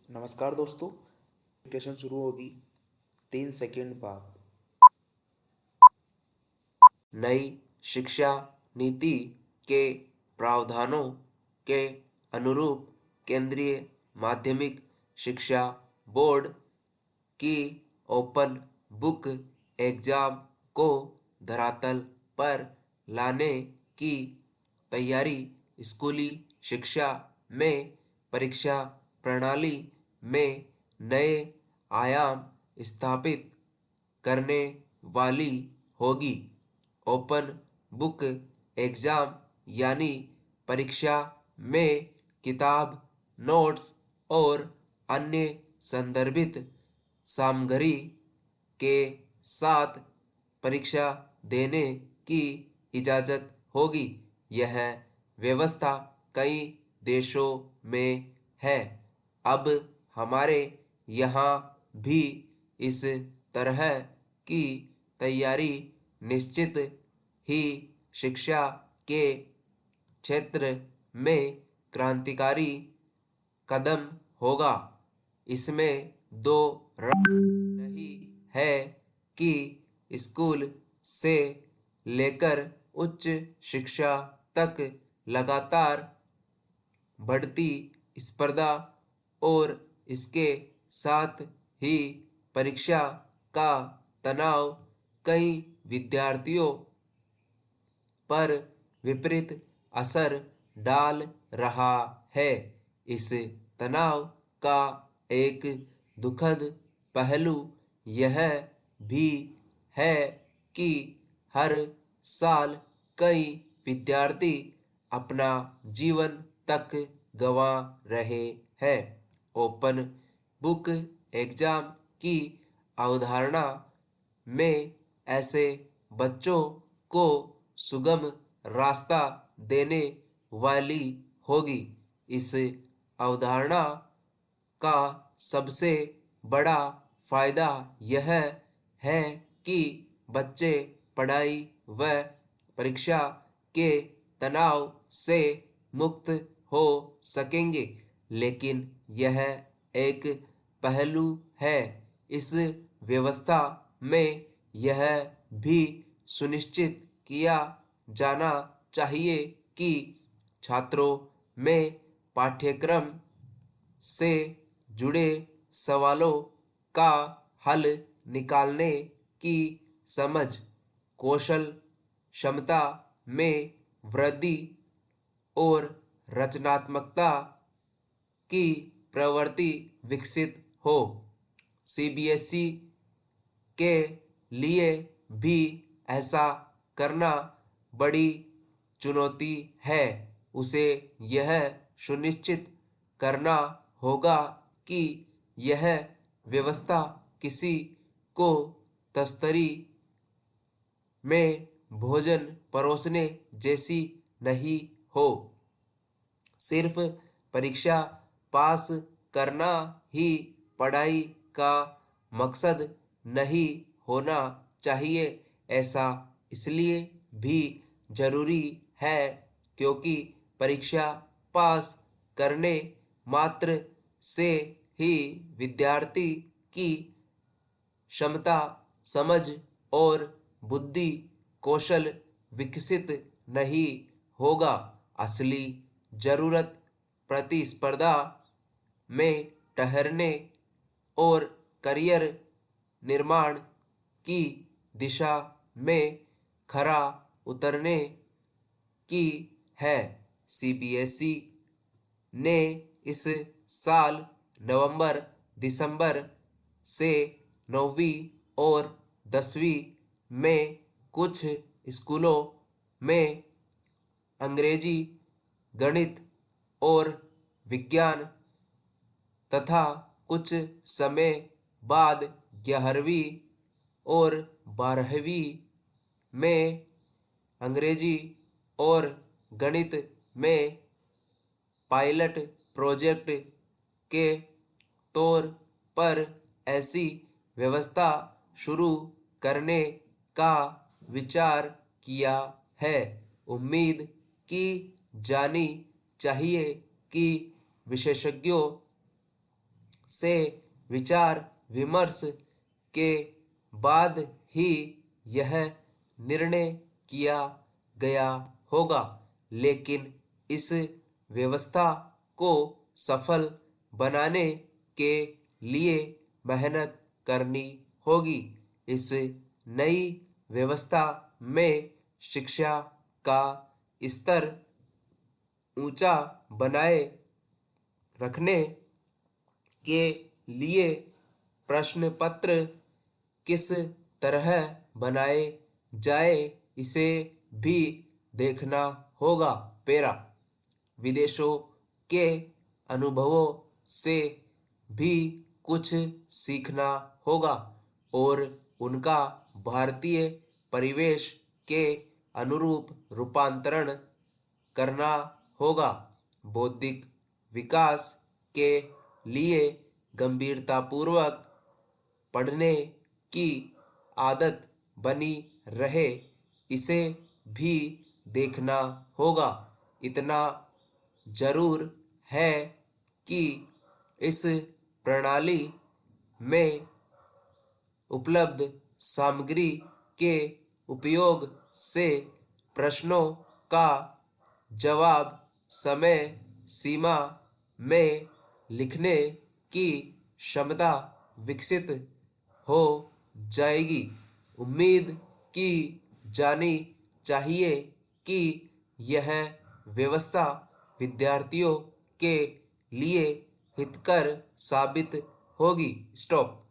नमस्कार दोस्तों। डिस्कशन शुरू होगी 3 सेकंड बाद। नई शिक्षा नीति के प्रावधानों के अनुरूप केंद्रीय माध्यमिक शिक्षा बोर्ड की ओपन बुक एग्जाम को धरातल पर लाने की तैयारी स्कूली शिक्षा में परीक्षा प्रणाली में नए आयाम स्थापित करने वाली होगी। ओपन बुक एग्जाम यानी परीक्षा में किताब, नोट्स और अन्य संदर्भित सामग्री के साथ परीक्षा देने की इजाज़त होगी। यह व्यवस्था कई देशों में है। अब हमारे यहाँ भी इस तरह की तैयारी निश्चित ही शिक्षा के क्षेत्र में क्रांतिकारी कदम होगा। इसमें दो राय नहीं है कि स्कूल से लेकर उच्च शिक्षा तक लगातार बढ़ती स्पर्धा और इसके साथ ही परीक्षा का तनाव कई विद्यार्थियों पर विपरीत असर डाल रहा है। इस तनाव का एक दुखद पहलू यह भी है कि हर साल कई विद्यार्थी अपना जीवन तक गंवा रहे हैं। ओपन बुक एग्जाम की अवधारणा में ऐसे बच्चों को सुगम रास्ता देने वाली होगी। इस अवधारणा का सबसे बड़ा फायदा यह है कि बच्चे पढ़ाई व परीक्षा के तनाव से मुक्त हो सकेंगे। लेकिन यह एक पहलू है। इस व्यवस्था में यह भी सुनिश्चित किया जाना चाहिए कि छात्रों में पाठ्यक्रम से जुड़े सवालों का हल निकालने की समझ, कौशल, क्षमता में वृद्धि और रचनात्मकता की प्रवृत्ति विकसित हो। सीबीएसई के लिए भी ऐसा करना बड़ी चुनौती है। उसे यह सुनिश्चित करना होगा कि यह व्यवस्था किसी को तस्तरी में भोजन परोसने जैसी नहीं हो। सिर्फ परीक्षा पास करना ही पढ़ाई का मकसद नहीं होना चाहिए। ऐसा इसलिए भी जरूरी है क्योंकि परीक्षा पास करने मात्र से ही विद्यार्थी की क्षमता, समझ और बुद्धि कौशल विकसित नहीं होगा। असली जरूरत प्रतिस्पर्धा में ठहरने और करियर निर्माण की दिशा में खरा उतरने की है। सीबीएसई ने इस साल नवंबर दिसंबर से 9वीं और 10वीं में कुछ स्कूलों में अंग्रेजी, गणित और विज्ञान तथा कुछ समय बाद 11वीं और 12वीं में अंग्रेजी और गणित में पायलट प्रोजेक्ट के तौर पर ऐसी व्यवस्था शुरू करने का विचार किया है। उम्मीद की जानी चाहिए कि विशेषज्ञों से विचार विमर्श के बाद ही यह निर्णय किया गया होगा, लेकिन इस व्यवस्था को सफल बनाने के लिए मेहनत करनी होगी। इस नई व्यवस्था में शिक्षा का स्तर ऊंचा बनाए रखने के लिए प्रश्न पत्र किस तरह बनाए जाए इसे भी देखना होगा। पेरा विदेशों के अनुभवों से भी कुछ सीखना होगा और उनका भारतीय परिवेश के अनुरूप रूपांतरण करना होगा। बौद्धिक विकास के लिए गंभीरतापूर्वक पढ़ने की आदत बनी रहे इसे भी देखना होगा। इतना जरूर है कि इस प्रणाली में उपलब्ध सामग्री के उपयोग से प्रश्नों का जवाब समय सीमा में लिखने की क्षमता विकसित हो जाएगी। उम्मीद की जानी चाहिए कि यह व्यवस्था विद्यार्थियों के लिए हितकर साबित होगी। स्टॉप।